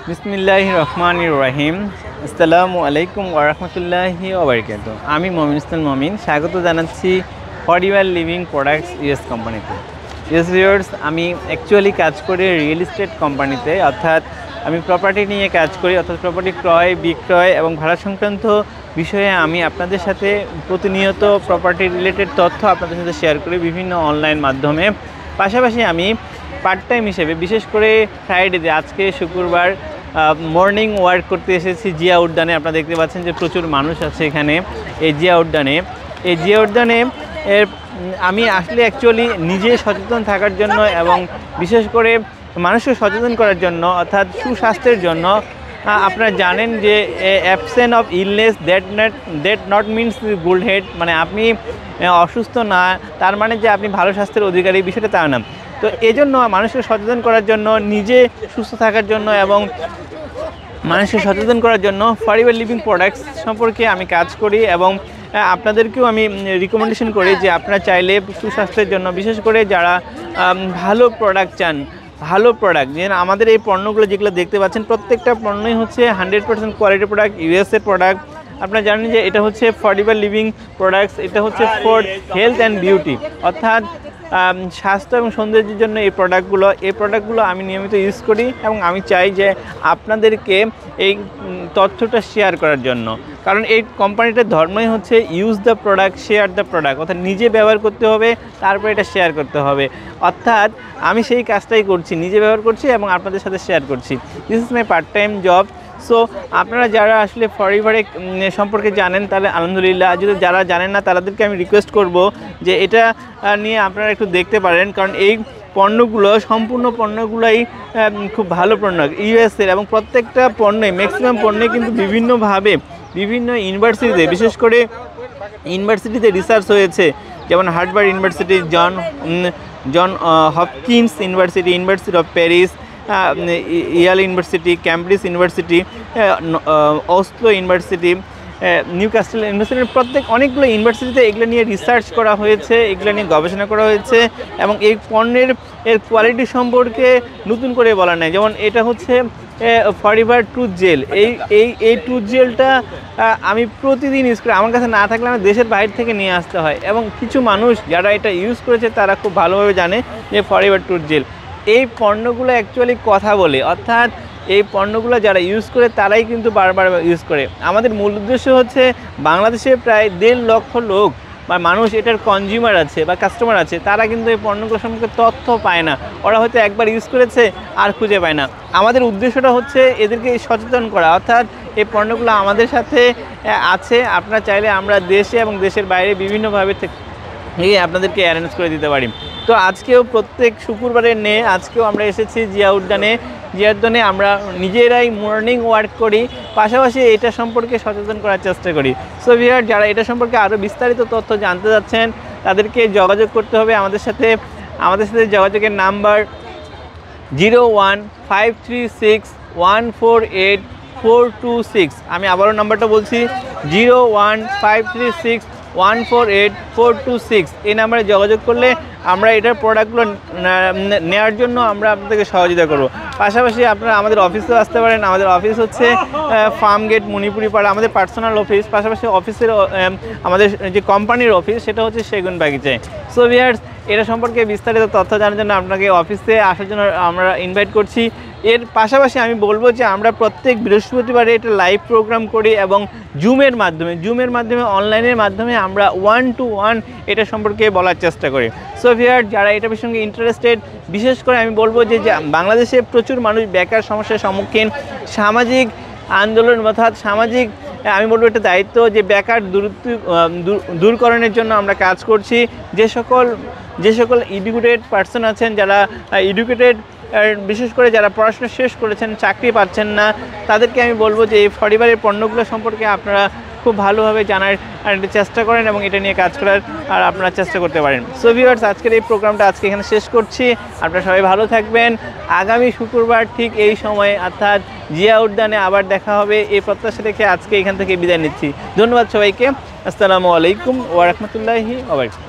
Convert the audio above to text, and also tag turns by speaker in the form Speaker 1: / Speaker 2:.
Speaker 1: বিসমিল্লাহির রহমানির রহিম। আসসালামু আলাইকুম ওয়া রাহমাতুল্লাহি ওয়া বারাকাতুহু। আমি মমিন ইসলাম মমিন, স্বাগত জানাচ্ছি ফরএভার লিভিং প্রোডাক্টস ইউএস কোম্পানিতে। ইউএস ভিউয়ার্স, আমি অ্যাকচুয়ালি কাজ করি রিয়েল এস্টেট কোম্পানিতে, অর্থাৎ আমি প্রপার্টি নিয়ে কাজ করি, অর্থাৎ প্রপার্টি ক্রয় বিক্রয় এবং ভাড়া সংক্রান্ত বিষয়ে আমি আপনাদের সাথে প্রতিনিয়ত প্রপার্টি রিলেটেড তথ্য আপনাদের সাথে শেয়ার করি বিভিন্ন অনলাইন মাধ্যমে। পাশাপাশি আমি পার্ট টাইম হিসেবে বিশেষ করে ফ্রাইডেতে, আজকে শুক্রবার, মর্নিং ওয়ার্ক করতে এসেছি জিয়া উদ্যানে। আপনারা দেখতে পাচ্ছেন যে প্রচুর মানুষ আছে এখানে এই জিয়া উদ্যানে। এই জিয়া উদ্যানে আমি আসলে অ্যাকচুয়ালি নিজে সচেতন থাকার জন্য এবং বিশেষ করে মানুষকে সচেতন করার জন্য, অর্থাৎ সুস্বাস্থ্যের জন্য। আপনারা জানেন যে absent of illness that not means good head, মানে আপনি অসুস্থ না তার মানে যে আপনি ভালো স্বাস্থ্যের অধিকারী, বিষয়টা তা না। তো এই জন্য মানুষকে সচেতন করার জন্য, নিজে সুস্থ থাকার জন্য এবং মানুষকে সচেতন করার জন্য ফরএভার লিভিং প্রোডাক্টস সম্পর্কে আমি কাজ করি এবং আপনাদেরকেও আমি রিকমেন্ডেশন করি যে আপনারা চাইলে সুস্বাস্থ্যের জন্য, বিশেষ করে যারা ভালো প্রোডাক্ট চান, ভালো প্রোডাক্ট, যেন আমাদের এই পণ্যগুলো যেগুলো দেখতে পাচ্ছেন প্রত্যেকটা পণ্যই হচ্ছে 100% কোয়ালিটি প্রোডাক্ট, ইউএসএ প্রোডাক্ট। আপনারা জানেন যে এটা হচ্ছে ফরএভার লিভিং প্রোডাক্টস, এটা হচ্ছে ফর হেলথ অ্যান্ড বিউটি, অর্থাৎ স্বাস্থ্য এবং সৌন্দর্যের জন্য এই প্রোডাক্টগুলো আমি নিয়মিত ইউজ করি এবং আমি চাই যে আপনাদেরকে এই তথ্যটা শেয়ার করার জন্য। কারণ এই কোম্পানিটার ধর্মই হচ্ছে use the product, share the product, অর্থাৎ নিজে ব্যবহার করতে হবে, তারপর এটা শেয়ার করতে হবে। অর্থাৎ আমি সেই কাজটাই করছি, নিজে ব্যবহার করছি এবং আপনাদের সাথে শেয়ার করছি। This is my part time job. So আপনারা যারা আসলে ফরএভারে সম্পর্কে জানেন তাহলে আলহামদুলিল্লাহ, যদি যারা জানেন না তাদেরকে আমি রিকোয়েস্ট করব যে এটা নিয়ে আপনারা একটু দেখতে পারেন, কারণ এই পণ্যগুলো, সম্পূর্ণ পণ্যগুলোই খুব ভালো পণ্য ইউএসএর, এবং প্রত্যেকটা পণ্যে, ম্যাক্সিমাম পণ্যে কিন্তু বিভিন্নভাবে বিভিন্ন ইউনিভার্সিটিতে, বিশেষ করে ইউনিভার্সিটিতে রিসার্চ হয়েছে, যেমন Harvard University, John Hopkins University, University of Paris, Yale University, Cambridge University, Oslo University, Newcastle ইউনিভার্সিটির অনেকগুলো ইউনিভার্সিটিতে এগুলো নিয়ে রিসার্চ করা হয়েছে, এগুলো নিয়ে গবেষণা করা হয়েছে এবং এই পণ্যের কোয়ালিটি সম্পর্কে নতুন করে বলা নেই। যেমন এটা হচ্ছে ফরএভার টুথ জেল। এই টুথ জেলটা আমি প্রতিদিন ইউজ করি, আমার কাছে না থাকলে আমার দেশের বাইরে থেকে নিয়ে আসতে হয়, এবং কিছু মানুষ যারা এটা ইউজ করেছে তারা খুব ভালোভাবে জানে যে ফরএভার টুথ জেল। এই পণ্যগুলো অ্যাকচুয়ালি কথা বলে, অর্থাৎ এই পণ্যগুলো যারা ইউজ করে তারাই কিন্তু বারবার ইউজ করে। আমাদের মূল উদ্দেশ্য হচ্ছে বাংলাদেশে প্রায় 1.5 লক্ষ লোক বা মানুষ এটার কনজিউমার আছে বা কাস্টমার আছে, তারা কিন্তু এই পণ্যগুলো সম্পর্কে তথ্য পায় না। ওরা হয়তো একবার ইউজ করেছে আর খুঁজে পায় না। আমাদের উদ্দেশ্যটা হচ্ছে এদেরকে সচেতন করা, অর্থাৎ এই পণ্যগুলো আমাদের সাথে আছে। আপনারা চাইলে আমরা দেশে এবং দেশের বাইরে বিভিন্নভাবে আপনাদেরকে অ্যারেঞ্জ করে দিতে পারি। তো আজকেও প্রত্যেক শুক্রবারের নিয়ে আজকেও আমরা এসেছি জিয়া উদ্যানে। জিয়া উদ্যানে আমরা নিজেরাই মর্নিং ওয়ার্ক করি, পাশাপাশি এটা সম্পর্কে সচেতন করার চেষ্টা করি। সো ভিউয়ার, যারা এটা সম্পর্কে আরও বিস্তারিত তথ্য জানতে যাচ্ছেন তাদেরকে যোগাযোগ করতে হবে আমাদের সাথে। যোগাযোগের নাম্বার 01536148426। আমি আবারও নাম্বারটা বলছি, 01536148426। এই নাম্বারে যোগাযোগ করলে আমরা এটার প্রোডাক্টগুলো নেওয়ার জন্য আমরা আপনাদেরকে সহযোগিতা করব। পাশাপাশি আপনারা আমাদের অফিসেও আসতে পারেন। আমাদের অফিস হচ্ছে ফার্ম গেট, মণিপুরি পাড়া, আমাদের পার্সোনাল অফিস। পাশাপাশি অফিসের আমাদের যে কোম্পানির অফিস সেটা হচ্ছে সেগুন বাগিচায়। সো ভিউয়ার্স, এটা সম্পর্কে বিস্তারিত তথ্য জানার জন্য আপনাকে অফিসে আসার জন্য আমরা ইনভাইট করছি। এর পাশাপাশি আমি বলবো যে আমরা প্রত্যেক বৃহস্পতিবারে এটা লাইভ প্রোগ্রাম করি এবং জুমের মাধ্যমে অনলাইনের মাধ্যমে আমরা 1-to-1 এটা সম্পর্কে বলার চেষ্টা করি। সো ভিউয়ার, যারা এটার সঙ্গে ইন্টারেস্টেড, বিশেষ করে আমি বলবো যে বাংলাদেশে প্রচুর মানুষ বেকার সমস্যার সম্মুখীন, সামাজিক আন্দোলন অর্থাৎ সামাজিক, আমি বলবো এটা দায়িত্ব যে বেকার দূরকরণের জন্য আমরা কাজ করছি। যে সকল এডুকেটেড পার্সন আছেন, যারা এডুকেটেড, বিশেষ করে যারা পড়াশোনা শেষ করেছেন চাকরি পাচ্ছেন না, তাদেরকে আমি বলবো যে এই ফরএভারের পণ্যগুলো সম্পর্কে আপনারা খুব ভালোভাবে জানার চেষ্টা করেন এবং এটা নিয়ে কাজ করার আর আপনারা চেষ্টা করতে পারেন। সো ভিউয়ার্স, আজকের এই প্রোগ্রামটা আজকে এখানে শেষ করছি। আপনারা সবাই ভালো থাকবেন। আগামী শুক্রবার ঠিক এই সময়ে অর্থাৎ জিয়া উদ্যানে আবার দেখা হবে, এই প্রত্যাশা রেখে আজকে এখান থেকে বিদায় নিচ্ছি। ধন্যবাদ সবাইকে। আসসালামু আলাইকুম ওয়া রাহমাতুল্লাহি ওয়া বারাকাতুহু।